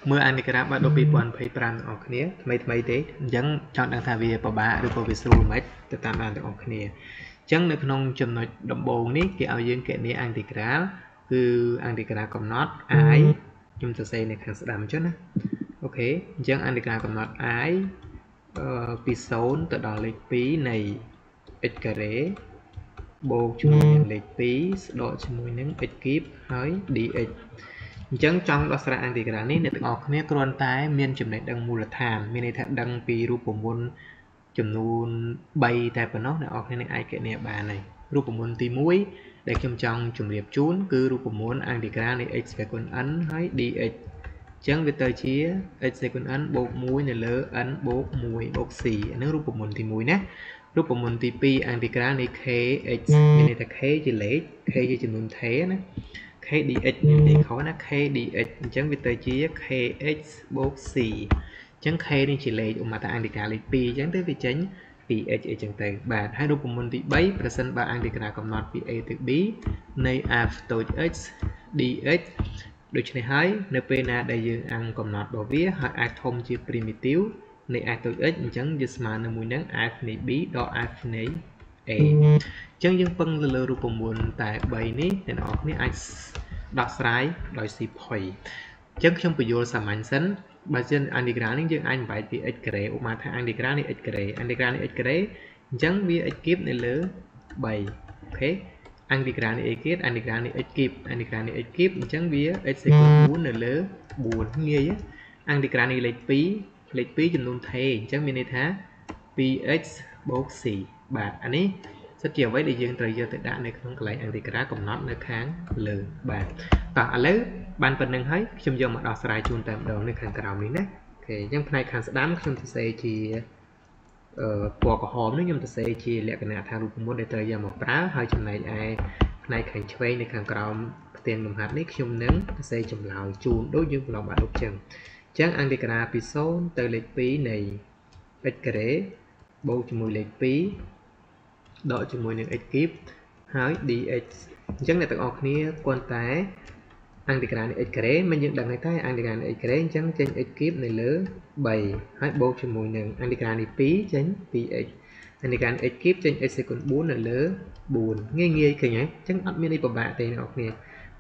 mưa anh cái bắt đầu bị bòn phải pram ở kia mấy thế vẫn chọn đăng thà vì bà bạ được vào số mấy từ tam an ở kia chẳng được nông chấm nói đậm bồn ní cái ao dương cái này anh thì cái cứ anh thì cái còn nót ái chúng ta xây này khang đầm chứ nè ok chẳng anh thì cái còn nót ái pi số từ đó lịch phí này ít cái rễ bồ chung lịch phí độ cho mùi nắng ít kíp hơi đi ít chẳng trong đó sẽ anh thì cái này được học này còn tái miền chấm này đang mù là thảm miền này thảm đang piรูปมนchấm nôn bay tại phần nó học này ai cái này bà này រូបមន្តទី1ដែលខ្ញុំចង់ជម្រាបជូនគឺរូបមន្តអង្គការនៃ x ស្មើនឹង n ហើយ dx អញ្ចឹងវាទៅជា x ស្មើនឹង n បូក1នៅលើ n បូក1បូក c អានេះរូបមន្តទី1ណារូបមន្តទី2អង្គការនៃ k x មានន័យថា k ជាលេខ k ជាចំនួនថេរណា k dx មានន័យខុសណា k dx អញ្ចឹងវាទៅជា kx បូក c អញ្ចឹង k នេះជាលេខឧបមាថាអង្គការលេខ2អញ្ចឹងទៅវាចេញ 2x អីចឹងទៅបាទហើយរូបមន្តទី3ប្រសិនបើអង្គការកំណត់ពី a ទៅ b នៃ f តូច x dx ដូច្នេះហើយនៅពេលណាដែលយើងអង្គកំណត់របស់វាហើយ f ធំជា primitive នៃ f តូច x អញ្ចឹងវាស្មើនឹងមួយនឹង f នៃ b ដល់ f នៃ a អញ្ចឹងយើងពឹងទៅលើរូបមន្តតែ3នេះអ្នកនរគ្នាអាចដោះស្រាយដោយស៊ីផុយអញ្ចឹងខ្ញុំបញ្យល់សាមញ្ញសិនបើជាអង្គការនេះយើងអាចបំបែកពី x ការ៉េឧបមាថាអង្គការនេះ x ការ៉េអង្គការនេះ x ការ៉េអញ្ចឹងវា x គីបនៅលើ3អូខេអង្គការនេះ x គីបអង្គការនេះ x គីបអង្គការនេះ x គីបអញ្ចឹងវា x សេគុណ4នៅលើ4ងាយអង្គការនេះលេខ2ចំនួនថេរអញ្ចឹងមានន័យថា 2x បូក c បាទអានេះសិតជាអ្វីដែលយើងត្រូវយកទៅដាក់នៅក្នុងកន្លែងអង្គការកំណត់នៅខាងលើបាទតោះឥឡូវបានប៉ុណ្្នឹងហើយខ្ញុំយកមកដោះស្រាយជូនតែម្ដងនៅខាងក្រោមនេះណាអូខេអញ្ចឹងផ្នែកខាងស្ដាំខ្ញុំសរសេរជាពណ៌ក្រហមនេះខ្ញុំសរសេរជាលក្ខណៈថារូបមន្តដែលត្រូវយកមកប្រើហើយចំណែកឯផ្នែកខាងឆ្វេងនៅខាងក្រោមផ្ទាំងលំហាត់នេះខ្ញុំនឹងសរសេរចម្លើយជូនដូចយើងប្រឡងបាក់រូបចឹងអញ្ចឹងអង្គការពី0ទៅលេខ2នៃ x ការ៉េបូកជាមួយលេខ2ដកជាមួយនឹង x គីបហើយ dx អញ្ចឹងអ្នកទាំងអស់គ្នាគ្រាន់តែអង្គការនៃ x ការ៉េមិនយើងដឹងតែអង្គការនៃ x ការ៉េអញ្ចឹងចេញ x គីបនៅលើ3ហើយបូកជាមួយនឹងអង្គការនេះ2ចេញ 2x អង្គការ x គីបចេញ x សេគុណ4នៅលើ4ងាយឃើញហើយអញ្ចឹងអត់មានអីពិបាកទេអ្នកនរគ្នា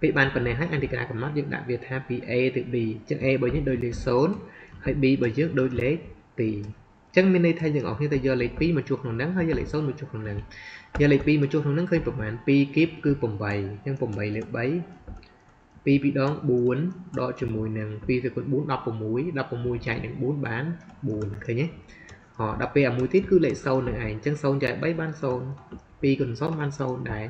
ពេលបានប៉ុណ្ណេះហើយអង្គការកំណត់យើងដាក់វាថាពី a ទៅ b អញ្ចឹង a របស់យើងដូចលេខ0ហើយ b របស់យើងដូចលេខ2ចឹងមានន័យថាយើងអស់គ្នាទៅយកលេខ2មកជួសក្នុងហ្នឹងហើយយកលេខ0មកជួសក្នុងហ្នឹងយកលេខ2មកជួសក្នុងហ្នឹងឃើញប្រមាណ2គីបគឺ8អញ្ចឹង8លើ3 2 ដង 4 ដកជាមួយនឹង2សេគុណ4 16 16ចែកនឹង4បាន4ឃើញទេដល់ពេលអាមួយទៀតគឺលេខ0នឹងឯងអញ្ចឹង0ចែក3បាន0 2គុណ0បាន0ដែរ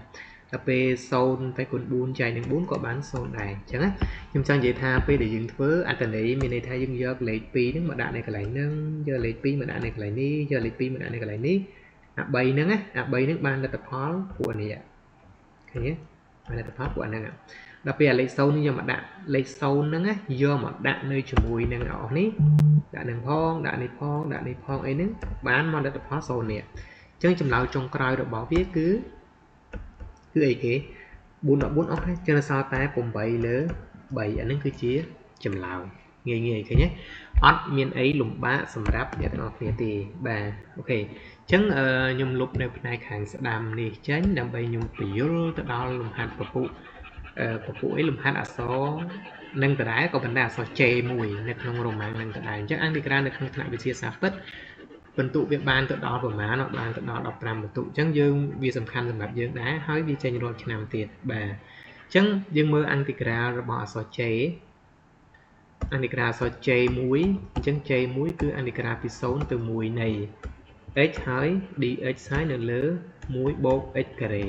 ដល់ពេល0ទៅគុណ4ចែកនឹង4ក៏បាន0ដែរអញ្ចឹងណាខ្ញុំចង់និយាយថាពេលដែលយើងធ្វើអត្ថន័យមានន័យថាយើងយកលេខ2ហ្នឹងមកដាក់នៅកន្លែងហ្នឹងយកលេខ2មកដាក់នៅកន្លែងនេះយកលេខ2មកដាក់នៅកន្លែងនេះអា3ហ្នឹងណាអា3ហ្នឹងបានលទ្ធផលពួកនេះឃើញទេបានលទ្ធផលពួកហ្នឹងដល់ពេលលេខ0នេះយកមកដាក់លេខ0ហ្នឹងណាយកមកដាក់នៅជាមួយនឹងអស់នេះដាក់នឹងផងដាក់នេះផងដាក់នេះផងអីហ្នឹងបានមកលទ្ធផល0នេះអញ្ចឹងចម្លើយចុងក្រោយរបស់វាគឺអីគេ4 14អស់ហើយចឹងសល់តែ8លើ3អាហ្នឹងគឺជាចម្លើយងាយឃើញទេអត់មានអីលំបាកសម្រាប់អ្នកទាំងអស់គ្នាទេបាទអូខេអញ្ចឹងខ្ញុំលុបនៅផ្នែកខាងស្ដាំនេះចេញដើម្បីខ្ញុំបញ្យល់ទៅដល់លំហាត់ពពុះអីលំហាត់អក្សរនឹងដដែលក៏ប៉ុន្តែអក្សរ J មួយនៅក្នុងរ៉ូម៉ាំងនឹងដដែលអញ្ចឹងអង្គការនៅក្នុងថ្នាក់វិទ្យាសាស្ត្រពិតបន្ទុកវាបានទៅដល់ប្រមាណបានទៅដល់15បន្ទុកអញ្ចឹងយើងវាសំខាន់សម្រាប់យើងដែរហើយវាចេញរាល់ឆ្នាំទៀតបាទអញ្ចឹងយើងមើលអង្គការរបស់អក្សរ J អង្គការអក្សរ J1 អញ្ចឹង J1 គឺអង្គការពី0ទៅ1នៃ x ហើយ dx ហើយនៅលើ1បូក x ការ៉េ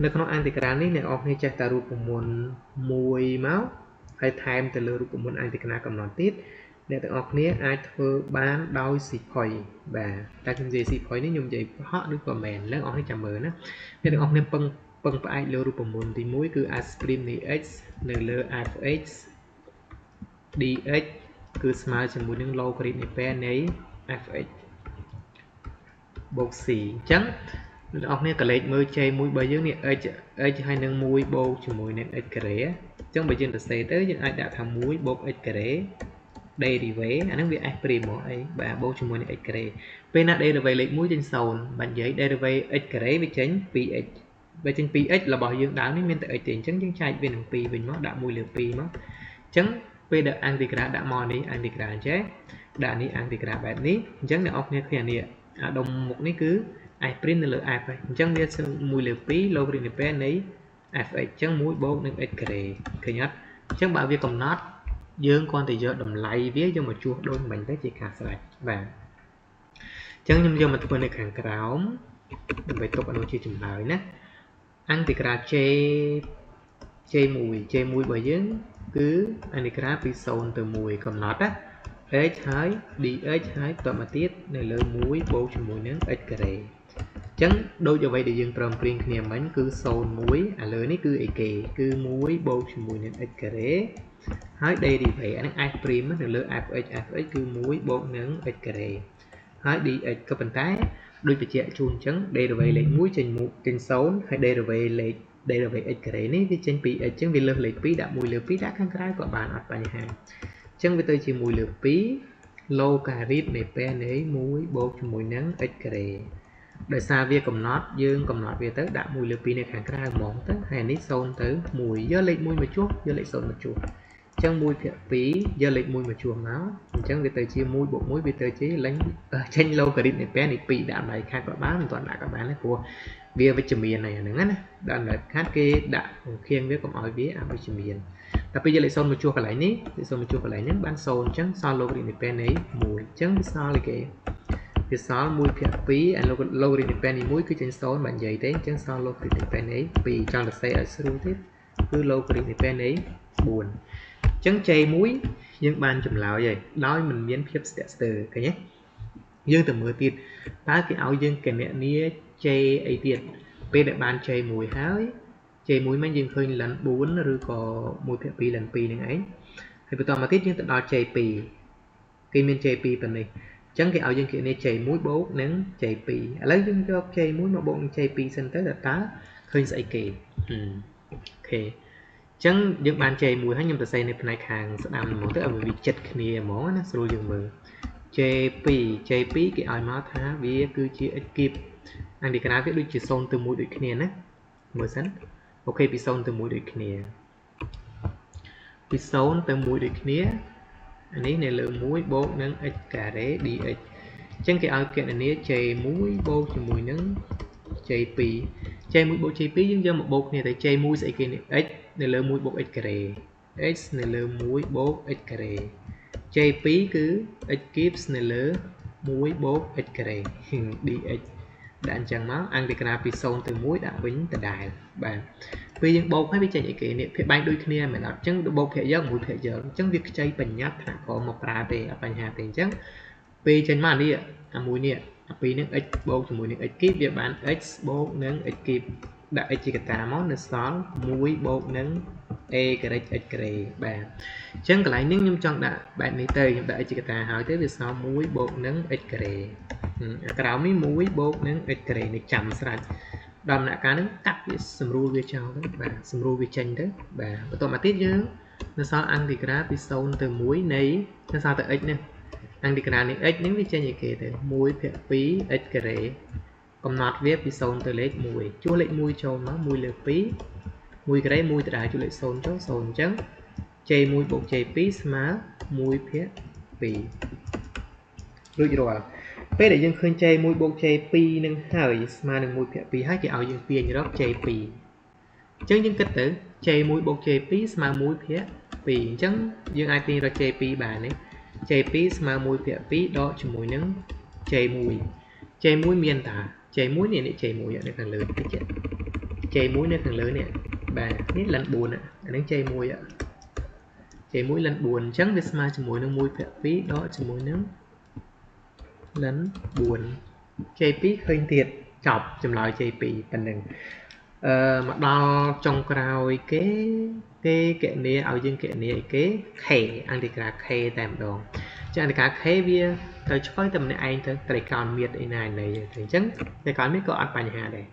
នៅក្នុងអង្គការនេះអ្នកនរគ្នាចេះតែរូបមន្តមួយមកហើយថែមទៅលើរូបមន្តអង្គការកំណត់ទៀតអ្នកទាំងអស់គ្នាអាចធ្វើបានដោយស៊ីផុយបាទតែខ្ញុំនិយាយស៊ីផុយនេះខ្ញុំនិយាយប្រហកឬក៏មែនឡើងអស់នេះចាំមើលណាអ្នកទាំងអស់គ្នាពឹងផ្អែកលើរូបមន្តទី1គឺ s' នៃ x នៅលើ fx dx គឺស្មើជាមួយនឹង logarithm នៃ នៃ fx បូក c អញ្ចឹងអ្នកនរគ្នាក៏លេខមើល J1 របស់យើងនេះ x ហើយនឹង1បូកជាមួយនឹង x ការ៉េអញ្ចឹងបើយើងសរសេរទៅយើងអាចដាក់ថា1បូក x ការ៉េ derivative អាហ្នឹងវា x' មកអីបាទបូកជាមួយនឹង x ការ៉េពេលណា derivative លេខ1ចេញ0បាទនិយាយ derivative x ការ៉េវាចេញ 2x វាចេញ 2x របស់យើងដើមនេះមានតែ x ទេអញ្ចឹងយើងចែកវានឹង2វិញមកដាក់1លើ2មកអញ្ចឹងពេលដែល antigraph ដាក់មកនេះ antigraph ចេះដាក់នេះ antigraph បែបនេះអញ្ចឹងអ្នកនរគ្នាឃើញនេះអាដុំមុខនេះគឺ x' នៅលើ f ហើយអញ្ចឹងវា1លើ2 logarithm នៃ fx អញ្ចឹង1បូកនឹង x ការ៉េឃើញអត់អញ្ចឹងបើវាកំណត់យើងគ្រាន់តែយកតម្លៃវាយកមកជួសដូចមិញទៅជាការស្រេចបាទអញ្ចឹងខ្ញុំយកមកធ្វើនៅខាងក្រោមដើម្បីទុកអនុជាចម្លើយណា antigraph J1 របស់យើងគឺ antigraph ពី0ទៅ1កំណត់ណា h ហើយ dx ហើយបន្តមកទៀតនៅលើ1បូកជាមួយនឹង x ការ៉េអញ្ចឹងដូចអ្វីដែលយើងព្រមព្រៀងគ្នាមិញគឺ01ឥឡូវនេះគឺអីគេគឺ1បូកជាមួយនឹង x ការ៉េហើយ derivative អានឹង f' នៅលើ fx គឺ1បូកនឹង x ការ៉េហើយ dx ក៏ប៉ុន្តែដូចបញ្ជាក់ជូនអញ្ចឹង derivative លេខ1ចេញ0ហើយ derivative x ការ៉េនេះវាចេញពី x អញ្ចឹងវាលើសលេខ2ដាក់1លើ2ដាក់ខាងក្រៅក៏បានអត់បញ្ហាអញ្ចឹងវាទៅជា1លើ2 logarit នៃពណ៌នៃ1បូកជាមួយនឹង x ការ៉េដោយសារវាកំណត់យើងកំណត់វាទៅដាក់1លើ2នៅខាងក្រៅហ្មងទៅហើយនេះ0ទៅ1យកលេខ1មកជួសយកលេខ0មកជួសអញ្ចឹង1ភាគ2យកលេខ1មកជួសមកអញ្ចឹងវាទៅជា1បូក1វាទៅជាចេញ logarit នៃពណ៌នេះ2ដាក់ម្ដងខាត់ក៏បានមិនទាន់ដាក់ក៏បានដែរព្រោះវាវិជ្ជមានហើយអាហ្នឹងណាដល់ម្ដងខាត់គេដាក់ខៀងវាកុំឲ្យវាអវិជ្ជមានតែពេលយកលេខ0មកជួសកន្លែងនេះលេខ0មកជួសកន្លែងហ្នឹងបាន0អញ្ចឹងសល់ logarit នៃពណ៌នៃ1អញ្ចឹងវាសល់អីគេវាសល់1ភាគ2អា logarit នៃពណ៌នៃ1គឺចេញ0មិននិយាយទេអញ្ចឹងសល់ logarit នៃពណ៌នៃ2ចង់សរសេរឲ្យស្រួលទៀតគឺ logarit នៃពណ៌នៃ4អញ្ចឹង J1 យើងបានចម្លើយហើយដោយមិនមានភាពស្ទាក់ស្ទើរឃើញទេយើងទៅមើលទៀតតើគេឲ្យយើងគណនា J អីទៀតពេលដែលបាន J1 ហើយ J1 មិនយើងឃើញលិន4ឬក៏1ភាគ2លិន2នឹងឯងហើយបន្តមកទៀតយើងទៅដល់ J2 គេមាន J2 ប៉ុណ្ណេះអញ្ចឹងគេឲ្យយើងគណនា J1 បូកនឹង J2 ឥឡូវយើងយក J1 មកបូកនឹង J2 សិនទៅតើឃើញស្អីគេអូខេអញ្ចឹងយើងបាន J1 ហើយខ្ញុំសរសេរនៅផ្នែកខាងស្ដាំហ្មងទៅឲ្យវាចិត្តគ្នាហ្មងណាស្រួលយើងមើល J2 គេឲ្យមកថាវាគឺជា x គីបantigraph វាដូចជា0ទៅ1ដូចគ្នាណាមើលសិនអូខេពី0ទៅ1ដូចគ្នាពី0ទៅ1ដូចគ្នាអានេះនៅលើ1បូកនឹង x ការ៉េ dx អញ្ចឹងគេឲ្យគណនា J1 បូកជាមួយនឹង J2 J1 បូក J2 យើងយកមកបូកគ្នាទៅ J1 ស្អីគេនេះ x នៅលើ1បូក x ការ៉េ x នៅលើ1បូក x ការ៉េ J2 គឺ x gives នៅលើ1បូក x ការ៉េ dx ដាក់អញ្ចឹងមក antigraph ពី0ទៅ1ដាក់វិញដដែលបាទពេលយើងបូកហើយវាចេញអីគេនេះភាគបែងដូចគ្នាមែនអត់អញ្ចឹងបូកភាគយក1ភាគយកអញ្ចឹងវាខ្ចីបញ្ញត្តិថាក៏មកប្រើទេអត់បញ្ហាទេអញ្ចឹងពេលចេញមកនេះអាមួយនេះអាពីរនេះ x បូកជាមួយនឹង x gives វាបាន x បូកនឹង x gives ដាក់ x ជាកតាមកនៅសល់1បូកនឹង a ការ៉េ x ការ៉េបាទអញ្ចឹងកន្លែងនេះខ្ញុំចង់ដាក់បែបនេះទៅខ្ញុំដាក់ x ជាកតាហើយទៅវាសល់1បូកនឹង x ការ៉េអាក្រោមនេះ1បូកនឹង x ការ៉េនេះចាំស្រាច់ដល់ដំណាក់កាលនេះកាត់វាសម្រួលវាចោលទៅបាទសម្រួលវាចេញទៅបាទបន្ទាប់មកទៀតយើងនៅសល់ antigraph ពី0ទៅ1នៃនៅសល់តែ x នេះ antigraph នេះ x នេះវាចេញអីគេទៅ1ភាគ2 x ការ៉េកំណត់វាពី0ទៅលេខ1ជួសលេខ1ចូលមក1លើ2 1ការ៉េ1ដដែលជួសលេខ0ចូល0អញ្ចឹង J1 បូក J2 ស្មើ1ភាគ2រួចរាល់ពេលដែលយើងឃើញ J1 បូក J2 នឹងហើយស្មើនឹង1ភាគ2ហើយគេឲ្យយើងទាញរក J2 អញ្ចឹងយើងគិតទៅ J1 បូក J2 ស្មើ1ភាគ2អញ្ចឹងយើងអាចទាញរក J2 បានទេ J2 ស្មើ1ភាគ2ដកជាមួយនឹង J1 J1 មានតា J1 នេះ J1 នៅខាងលើតិច J1 នៅខាងលើនេះបាទនេះលិន4អានឹង J1 J1 លិន4អញ្ចឹងវាស្មើជាមួយនឹង1ភាគ2ដកជាមួយនឹងលិន4 J2 ឃើញទៀតចប់ចម្លើយ J2 ប៉ុណ្្នឹងមកដល់ចុងក្រោយគេគណនាឲ្យយើងគណនាអីគេ K antigraph K តែម្ដងចា antigraph K វាត្រូវឆ្លើយតែម្នាក់ឯងទៅត្រីកោណមៀតឯណាណីអញ្ចឹងត្រីកោណមៀតក៏អត់បញ្ហាដែរ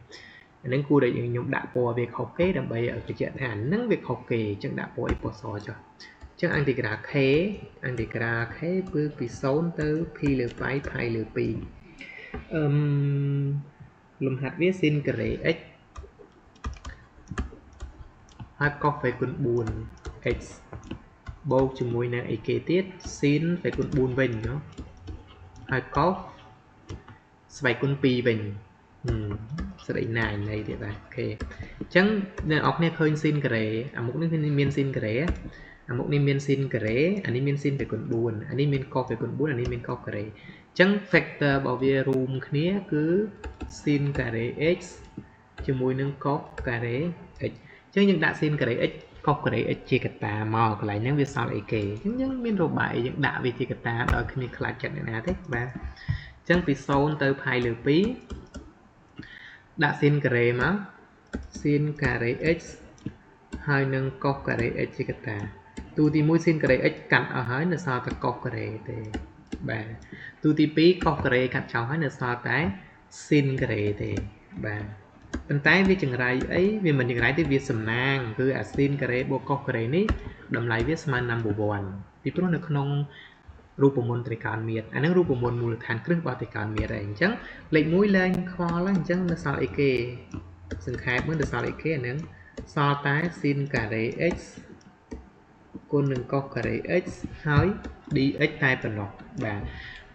អានឹងគួរដែលខ្ញុំដាក់ពណ៌វាខុសគេដើម្បីឲ្យបញ្ជាក់ថាហ្នឹងវាខុសគេអញ្ចឹងដាក់ពណ៌អីពណ៌សចុះ ចឹងអន្តរការ k អន្តរការ k គឺពី0ទៅ p លើ5 pi លើ2លំហាត់វាស៊ីនការ៉េ x ហើយកុសវាគុណ 4x បូកជាមួយនឹងអីគេទៀតស៊ីនវាគុណ 4 វិញណោះហើយកុសស្វ័យគុណ 2 វិញស្ដីណាយនៃទៀតបាទអូខេអញ្ចឹងអ្នកនរគ្នាឃើញស៊ីនការ៉េអាមុខនេះមានស៊ីនការ៉េអាមុខនេះមានស៊ីនការ៉េអានេះមានស៊ីនវាគុណ 4អានេះមានកុសវាគុណ 4អានេះមានកុសការ៉េអញ្ចឹង factor របស់វារួមគ្នាគឺស៊ីនការ៉េ x ជាមួយនឹងកុសការ៉េ x អញ្ចឹងយើងដាក់ស៊ីនការ៉េ x កុសការ៉េ x ជាកតាមកកន្លែងហ្នឹងវាសល់អីគេអញ្ចឹងយើងមានរបាយយើងដាក់វាជាកតាដោយគ្មានខ្លាចចិត្តអ្នកណាទេបាទអញ្ចឹងពី0ទៅ pi លើ2ដាក់ស៊ីនការ៉េមកស៊ីនការ៉េ x ហើយនឹងកុសការ៉េ x ជាកតាទូទី1ស៊ីនការ៉េ x កាត់អស់ហើយនៅសល់តែកុសការ៉េទេបាទទូទី2កុសការ៉េកាត់ចោលហើយនៅសល់តែស៊ីនការ៉េទេបាទប៉ុន្តែវាចង្រៃអីវាមិនចង្រៃទេវាសំណាងគឺអាស៊ីនការ៉េបូកកុសការ៉េនេះតម្លៃវាស្មើ number 1ពីព្រោះនៅក្នុងរូបមន្តត្រីកោណមាត្រអានឹងរូបមន្តមូលដ្ឋានគ្រឹះរបស់ត្រីកោណមាត្រហើយអញ្ចឹងលេខ1ឡើងខ្វល់ហើយអញ្ចឹងនៅសល់អីគេសង្ខេបមើលនៅសល់អីគេអានឹងសល់តែស៊ីនការ៉េ x គុណនឹងកុសការ៉េ x ហើយ dx តែប៉ុណ្ណោះបាទ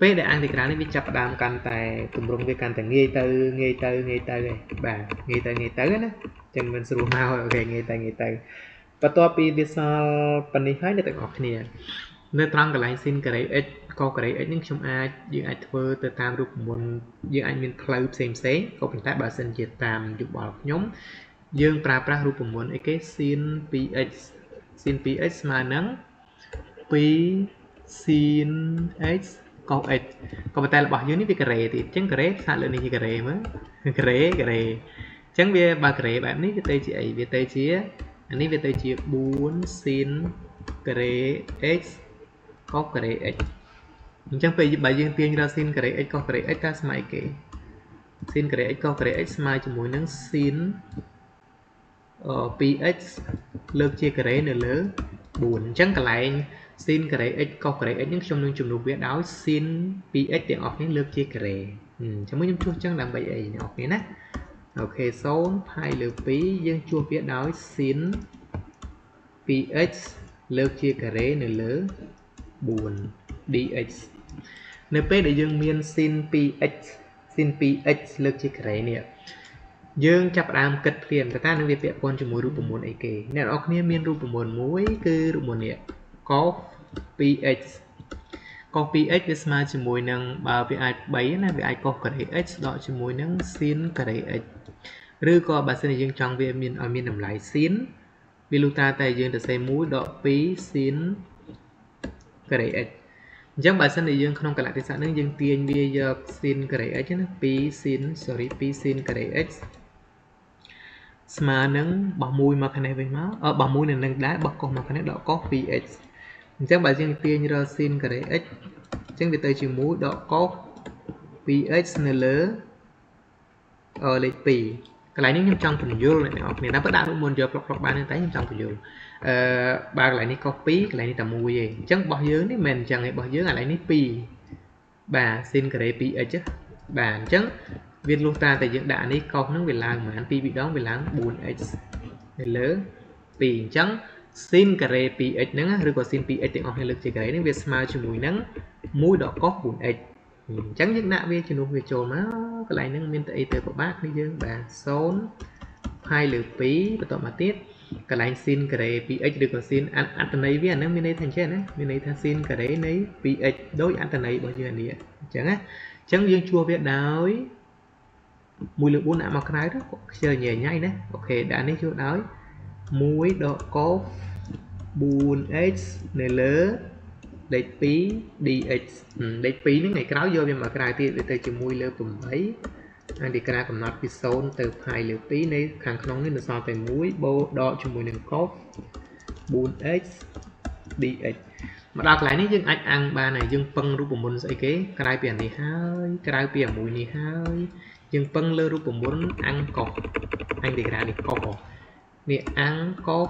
ពេលដែលអន្តរការនេះវាចាប់ផ្ដើមកាន់តែទម្រង់វាកាន់តែងាយទៅបាទងាយទៅណាចឹងមិនស្រួលមកអូខេងាយទៅបន្ទាប់ពីវាសល់ប៉ុណ្នេះហើយអ្នកទាំងអស់គ្នានៅត្រង់កន្លែងស៊ីនការ៉េ x កុសការ៉េ x នេះខ្ញុំយើងអាចធ្វើទៅតាមរូបមន្តយើងអាចមានផ្លូវផ្សេងក៏ប៉ុន្តែបើសិនជាតាមយោបល់ខ្ញុំយើងប្រើប្រាស់រូបមន្តអីគេស៊ីន 2x ស៊ីន 2x ស្មើនឹង2ស៊ីន x កុស x ក៏ប៉ុន្តែរបស់យើងនេះវាការ៉េទៀតអញ្ចឹងការ៉េផ្សាកលើនេះជាការ៉េមើលការ៉េអញ្ចឹងវាបើការ៉េបែបនេះវាទៅជាអីវាទៅជាអានេះវាទៅជា4ស៊ីនការ៉េ x កុសការ៉េ x អញ្ចឹងពេលបើយើងទាញរកស៊ីនការ៉េ x កុសការ៉េ x តើស្មើអីគេស៊ីនការ៉េ x កុសការ៉េ x ស្មើជាមួយនឹងស៊ីន2x លើកជាការ៉េនៅលើ4អញ្ចឹងកន្លែងស៊ីនការ៉េ x កុសការ៉េ x នេះខ្ញុំនឹងជំនួសវាដោយស៊ីន 2x ទាំងអស់គ្នាលើកជាការ៉េចាំមើលខ្ញុំជួសចឹងដើម្បីអីអ្នកនរគ្នាណាអូខេ0 pi លើ2យើងជួសវាដោយស៊ីន 2x លើកជាការ៉េនៅលើ4 dx នៅពេលដែលយើងមានស៊ីន 2x លើកជាការ៉េនេះយើងចាប់ផ្ដើមគិតភ្លាមតើនឹងវាពាក់ព័ន្ធជាមួយរូបមន្តអីគេអ្នកនរគ្នាមានរូបមន្តមួយគឺរូបមន្តនេះកុស 2x កុស 2x វាស្មើជាមួយនឹងបើវាអាច3ណាវាអាចកុសការ៉េ x ដកជាមួយនឹងស៊ីនការ៉េ x ឬក៏បើសិនជាយើងចង់វាមានឲ្យមានតម្លៃស៊ីនវាលុះត្រាតែយើងទៅសេ1ដក2ស៊ីនការ៉េ x អញ្ចឹងបើសិនជាយើងក្នុងកលៈទេសៈនឹងយើងទាញវាយកស៊ីនការ៉េ x ណា2ស៊ីនការ៉េ x ស្មើនឹងបោះ1មកខាងនេះវិញមកបោះ1នៅនឹងដែរបោះកុសមកខាងនេះដកកុស 2x អញ្ចឹងបើយើងទាញរកស៊ីនការ៉េ x អញ្ចឹងវាទៅជា1ដកកុស 2x នៅលើលេខ2កន្លែងនេះខ្ញុំចង់ពន្យល់អ្នកនរគ្នាណាបើដាក់រូបមន្តយកប្លុកបានតែខ្ញុំចង់ពន្យល់បើកន្លែងនេះកុស2កន្លែងនេះតែ1ទេអញ្ចឹងរបស់យើងនេះមិនមែនអញ្ចឹងទេរបស់យើងកន្លែងនេះ2បាទស៊ីនការ៉េ 2x បាទអញ្ចឹងវាលុះត្រាតែយើងដាក់នេះកុសហ្នឹងវាឡើងប្រហែល2ដងវាឡើង 4x នៅលើ2អញ្ចឹងស៊ីនការ៉េ 2x ហ្នឹងឬក៏ស៊ីន 2x ទាំងអស់គ្នាលើកជាការ៉េហ្នឹងវាស្មើជាមួយនឹង1ដកកុស 4x អញ្ចឹងយើងដាក់វាជំនួសវាចូលមកកន្លែងហ្នឹងមានតែអីទៅពិបាកគ្នាយើងបាទ0 pi លើ2បន្តមកទៀតកន្លែងស៊ីនការ៉េ 2x ឬក៏ស៊ីនអត្តន័យវាអាហ្នឹងមានន័យថាអញ្ចឹងណាមានន័យថាស៊ីនការ៉េនៃ 2x ដោយអត្តន័យរបស់យើងនេះអញ្ចឹងណាអញ្ចឹងយើងជួសវាដោយ1លើ4ដាក់មកក្រៅទៅខ្ជិលញ៉ៃណាអូខេដាក់នេះជួសដោយ1ដកកុស 4x នៅលើលេខ2 dx លេខ2ហ្នឹងថ្ងៃក្រោយយកវាមកក្រៅទៀតវាទៅជា1លើ8អន្តរការកំណត់ពី0ទៅ pi លើ2នៃខាងក្នុងនេះនៅសល់តែ1បូកដកជាមួយនឹងកុស 4x dx មកដល់កន្លែងនេះយើងអាចអាំងបានហើយយើងពឹងរូបមន្តស្អីគេក្រៅពីអានេះហើយក្រៅពីអាមួយនេះហើយយើងពឹងលើរូបមន្តអាំងកុសអន្តរការនេះកុសនេះអាំងកុស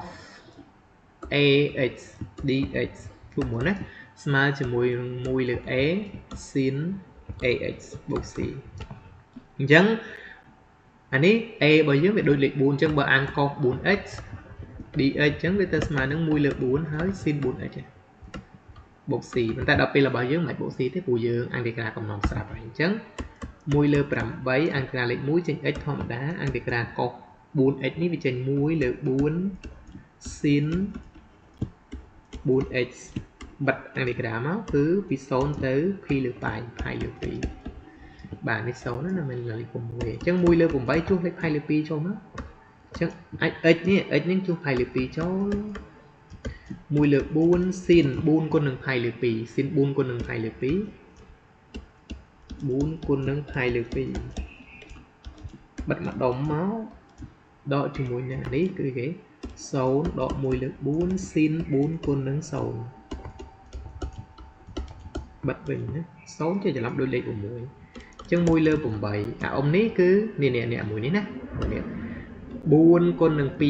ax dx ពួកមុនណាស្មើជាមួយ1លើ a sin ax បូក c អញ្ចឹងអានេះ a របស់យើងវាដូចលេខ4អញ្ចឹងបើអានកុស 4x dx អញ្ចឹងវាទៅស្មើនឹង1លើ 4 ហើយ sin 4x បូក c ប៉ុន្តែដល់ពេលរបស់យើងមិនបូក c ទេព្រោះយើងអន្តរការកំណត់ស្រាប់ហើយអញ្ចឹង1លើ 8 អន្តរការលេខ1ចេញ x ធម្មតាអន្តរការកុស 4x នេះវាចេញ1លើ 4 sin 4x បិទអន្តរការមកគឺពី0ទៅ p លើ pi លើ 2បាទនេះ0ណាមិនលេខ6អញ្ចឹង1លើ 8ជួសលេខ pi លើ 2ចូលមកអញ្ចឹង x នេះជួស pi លើ 2ចូល1លើ 4 sin 4គុណនឹង pi លើ 2 sin 4គុណនឹង pi លើ 2 4គុណនឹង pi លើ 2បិទមកដុំមកដកជាមួយនឹងនេះគឺគេ0ដក1លើ 4 sin 4គុណនឹង0បិទវិញណា0ជាច្រឡំដូចលេខ6អញ្ចឹង1លើ 8អាអ៊ុំនេះគឺនេះមួយនេះណា4គុណនឹង2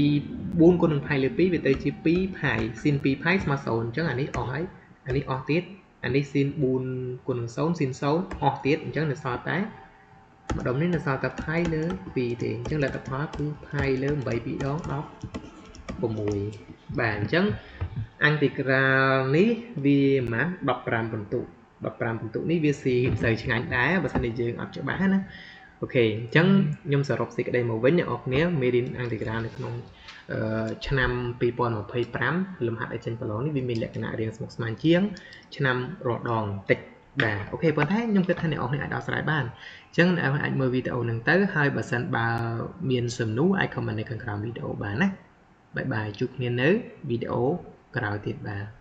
4គុណនឹង pi លើ 2វាទៅជា2 pi sin 2 pi ស្មើ0អញ្ចឹងអានេះអស់ហើយអានេះអស់ទៀតអានេះ sin 4គុណនឹង0 sin 0អស់ទៀតអញ្ចឹងនៅសល់តែម្ដុំនេះនៅសល់តែ pi លើ2ទេអញ្ចឹងលទ្ធផលគឺ pi លើ8 2ដង16បាទអញ្ចឹងអន្តរការនេះវាប្រហែល15ពិន្ទុ15ពិន្ទុនេះវាស៊ីស្អីឆ្ងាញ់ដែរបើសិនជាយើងអត់ច្បាស់ណាអូខេអញ្ចឹងខ្ញុំសរុបសេចក្តីមកវិញអ្នកនរគ្នាមេរៀនអន្តរការនៅក្នុងឆ្នាំ2025លំហាត់ឲ្យចេញប្រឡងនេះវាមានលក្ខណៈរៀងស្មុគស្មាញជាងឆ្នាំរដងតិចបាទអូខេប៉ុន្តែខ្ញុំគិតថាអ្នកនរគ្នាអាចដោះស្រាយបានអញ្ចឹងអ្នកនរអាចមើលវីដេអូហ្នឹងទៅហើយបើសិនបើមានសំណួរអាច comment នៅខាងក្រោមវីដេអូបានណាបាយបាយជួបគ្នានៅវីដេអូក្រោយទៀតបាទ